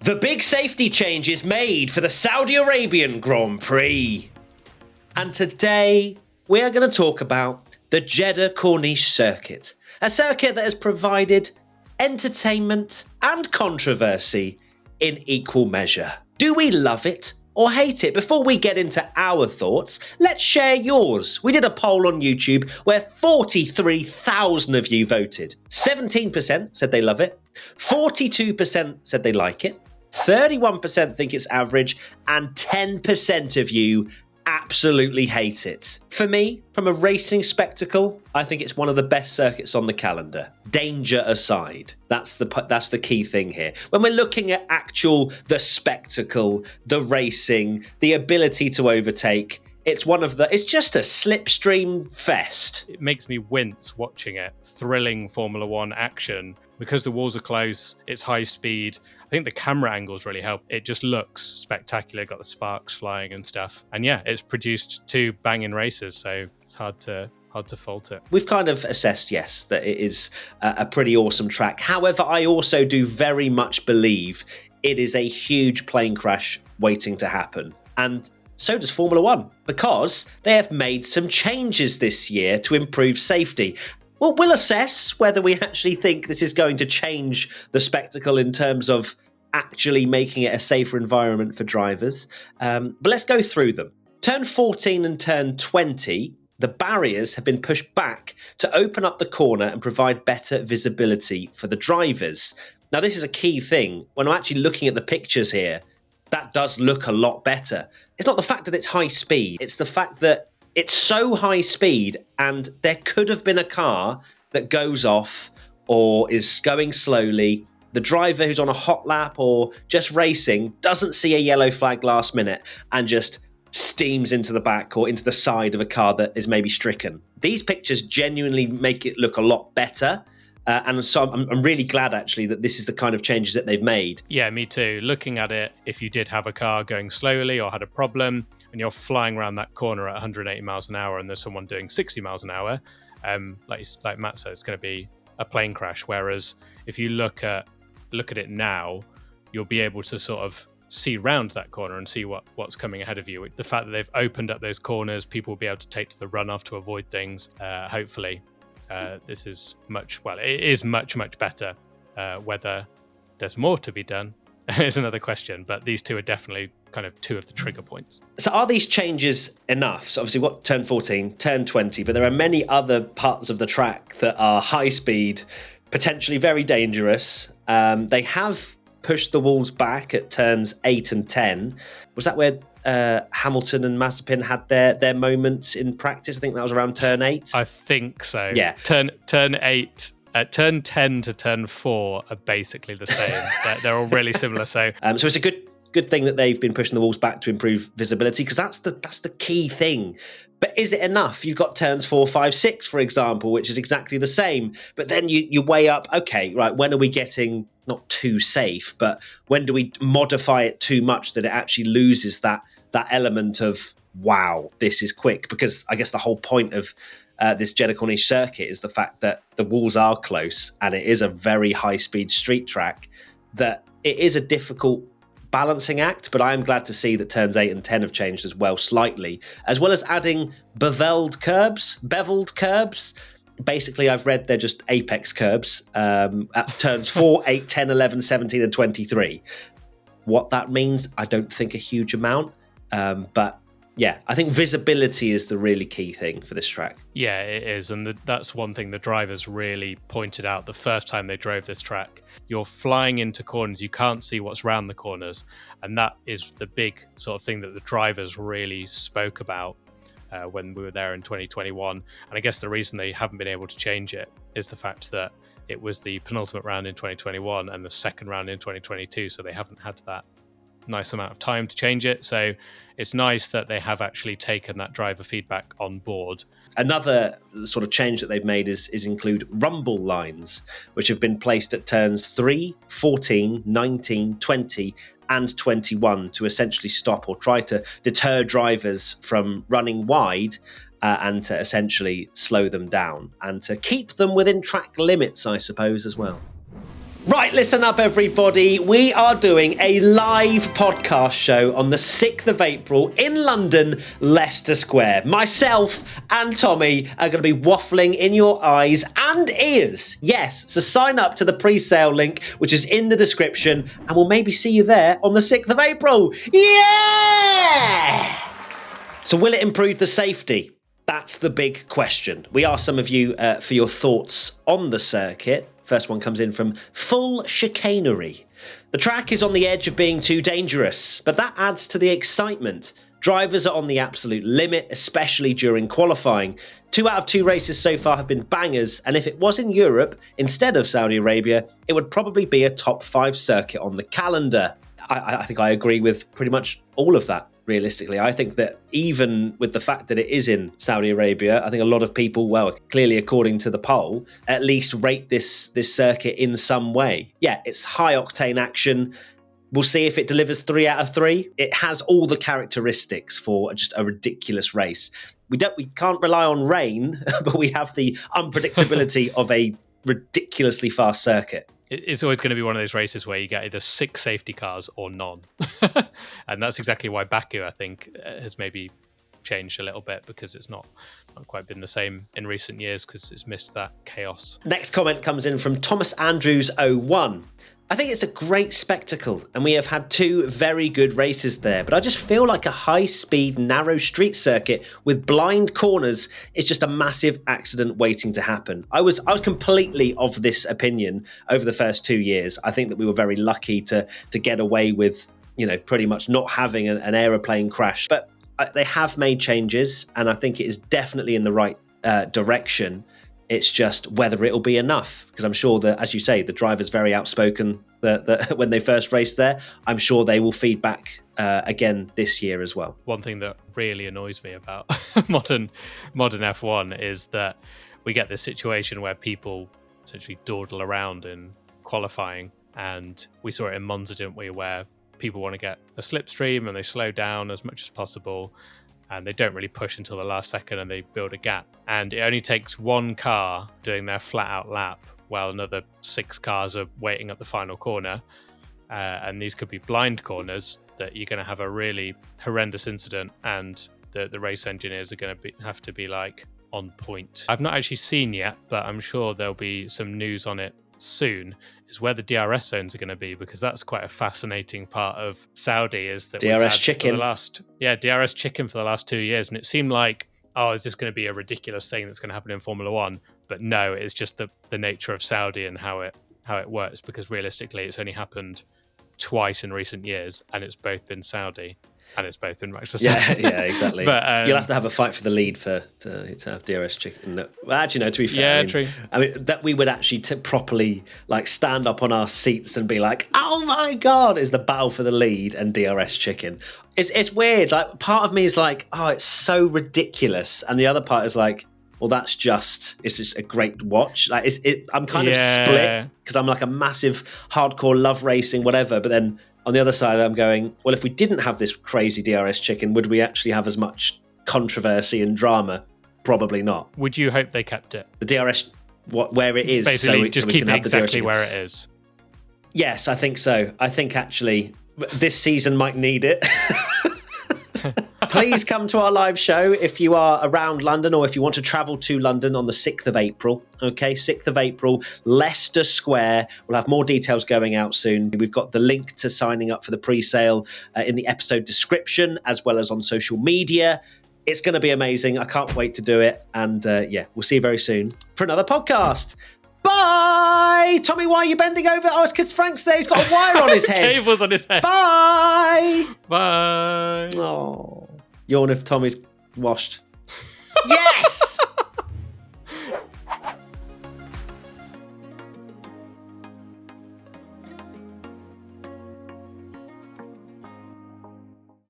The big safety change is made for the Saudi Arabian Grand Prix. And today we are going to talk about the Jeddah Corniche Circuit, a circuit that has provided entertainment and controversy in equal measure. Do we love it or hate it? Before we get into our thoughts, let's share yours. We did a poll on YouTube where 43,000 of you voted. 17% said they love it, 42% said they like it, 31% think it's average, and 10% of you absolutely hate it. For me, from a racing spectacle, I think it's one of the best circuits on the calendar. Danger aside, that's the key thing here. When we're looking at the spectacle, the racing, the ability to overtake, it's just a slipstream fest. It makes me wince watching it. Thrilling Formula One action. Because the walls are close, it's high speed. I think the camera angles really help. It just looks spectacular, got the sparks flying and stuff. And yeah, it's produced two banging races, so it's hard to fault it. We've kind of assessed, yes, that it is a pretty awesome track. However, I also do very much believe it is a huge plane crash waiting to happen. And so does Formula One, because they have made some changes this year to improve safety. Well, we'll assess whether we actually think this is going to change the spectacle in terms of actually making it a safer environment for drivers. But let's go through them. Turn 14 and turn 20, the barriers have been pushed back to open up the corner and provide better visibility for the drivers. Now, this is a key thing. When I'm actually looking at the pictures here, that does look a lot better. It's not the fact that it's high speed, it's the fact that it's so high speed and there could have been a car that goes off or is going slowly. The driver who's on a hot lap or just racing doesn't see a yellow flag last minute and just steams into the back or into the side of a car that is maybe stricken. These pictures genuinely make it look a lot better. And so I'm really glad, actually, that this is the kind of changes that they've made. Yeah, me too. Looking at it, if you did have a car going slowly or had a problem and you're flying around that corner at 180 miles an hour and there's someone doing 60 miles an hour, like Matt said, it's going to be a plane crash. Whereas if you look at it now, you'll be able to sort of see round that corner and see what's coming ahead of you. The fact that they've opened up those corners, people will be able to take to the runoff to avoid things, hopefully. This is it is much better. Whether there's more to be done is another question, but these two are definitely kind of two of the trigger points. So are these changes enough? So obviously what turn 14, turn 20, but there are many other parts of the track that are high speed, potentially very dangerous. They have pushed the walls back at turns 8 and 10. Was that where Hamilton and Mazepin had their moments in practice? I think that was around turn 8. I think so. Yeah. Turn 8, turn 10 to turn 4 are basically the same. They're all really similar. So it's a good thing that they've been pushing the walls back to improve visibility, because that's the key thing. But is it enough? You've got turns 4, 5, 6, for example, which is exactly the same. But then you weigh up, okay, right, when are we getting not too safe, but when do we modify it too much that it actually loses that element of, wow, this is quick? Because I guess the whole point of this Jeddah Corniche Circuit is the fact that the walls are close and it is a very high-speed street track, that it is a difficult balancing act. But I am glad to see that turns 8 and 10 have changed as well, slightly, as well as adding beveled curbs. Basically, I've read they're just apex curbs at turns 4, 8, 10, 11, 17 and 23. What that means, I don't think a huge amount. But yeah, I think visibility is the really key thing for this track. Yeah, it is. And that's one thing the drivers really pointed out the first time they drove this track. You're flying into corners, you can't see what's around the corners. And that is the big sort of thing that the drivers really spoke about when we were there in 2021. And I guess the reason they haven't been able to change it is the fact that it was the penultimate round in 2021 and the second round in 2022. So they haven't had that nice amount of time to change it. So it's nice that they have actually taken that driver feedback on board. Another sort of change that they've made is include rumble lines, which have been placed at turns 3, 14, 19, 20 and 21 to essentially stop or try to deter drivers from running wide and to essentially slow them down and to keep them within track limits, I suppose, as well. Right, listen up, everybody. We are doing a live podcast show on the 6th of April in London, Leicester Square. Myself and Tommy are going to be waffling in your eyes and ears. Yes, so sign up to the pre-sale link, which is in the description, and we'll maybe see you there on the 6th of April. Yeah! So will it improve the safety? That's the big question. We asked some of you for your thoughts on the circuit. First one comes in from Full Chicanery. The track is on the edge of being too dangerous, but that adds to the excitement. Drivers are on the absolute limit, especially during qualifying. 2 out of 2 races so far have been bangers, and if it was in Europe instead of Saudi Arabia, it would probably be a top 5 circuit on the calendar. I think I agree with pretty much all of that. Realistically, I think that even with the fact that it is in Saudi Arabia, I think a lot of people, well, clearly according to the poll, at least rate this circuit in some way. Yeah, it's high octane action. We'll see if it delivers 3 out of 3. It has all the characteristics for just a ridiculous race. We can't rely on rain, but we have the unpredictability of a ridiculously fast circuit. It's always going to be one of those races where you get either 6 safety cars or none. And that's exactly why Baku, I think, has maybe changed a little bit, because it's not quite been the same in recent years because it's missed that chaos. Next comment comes in from Thomas Andrews 01. I think it's a great spectacle, and we have had 2 very good races there, but I just feel like a high-speed, narrow street circuit with blind corners is just a massive accident waiting to happen. I was completely of this opinion over the first 2 years. I think that we were very lucky to get away with, pretty much not having an aeroplane crash, but they have made changes, and I think it is definitely in the right direction. It's just whether it'll be enough, because I'm sure that, as you say, the driver's very outspoken that when they first raced there. I'm sure they will feed back again this year as well. One thing that really annoys me about modern F1 is that we get this situation where people essentially dawdle around in qualifying, and we saw it in Monza, didn't we, where people want to get a slipstream and they slow down as much as possible, and they don't really push until the last second and they build a gap. And it only takes one car doing their flat out lap while another 6 cars are waiting at the final corner. And these could be blind corners that you're going to have a really horrendous incident, and the race engineers are going to have to be like on point. I've not actually seen yet, but I'm sure there'll be some news on it soon, is where the DRS zones are going to be, because that's quite a fascinating part of Saudi, is that DRS chicken. DRS chicken for the last 2 years, and it seemed like, is this going to be a ridiculous thing that's going to happen in Formula One? But no, it's just the nature of Saudi and how it works, because realistically it's only happened twice in recent years, and it's both been Saudi. And it's both been Max Verstappen. Yeah, exactly. But you'll have to have a fight for the lead to have DRS chicken. No, well, actually, no. To be fair, true. I mean that we would actually properly stand up on our seats and be like, "Oh my god!" Is the battle for the lead and DRS chicken? It's weird. Like, part of me is like, "Oh, it's so ridiculous," and the other part is like, "Well, it's just a great watch." Like, I'm kind of split, because I'm like a massive hardcore love racing, whatever, but then on the other side, I'm going, well, if we didn't have this crazy DRS chicken, would we actually have as much controversy and drama? Probably not. Would you hope they kept it? The DRS, where it is, basically, just keep it exactly DRS where it is. Yes, I think so. I think actually this season might need it. Please come to our live show if you are around London, or if you want to travel to London on the 6th of April. Okay, 6th of April, Leicester Square. We'll have more details going out soon. We've got the link to signing up for the pre-sale in the episode description, as well as on social media. It's going to be amazing. I can't wait to do it. And we'll see you very soon for another podcast. Bye! Tommy, why are you bending over? Oh, it's because Frank's there. He's got a wire on his head. Cable's on his head. Bye! Bye! Oh, yawn if Tommy's washed. Yes!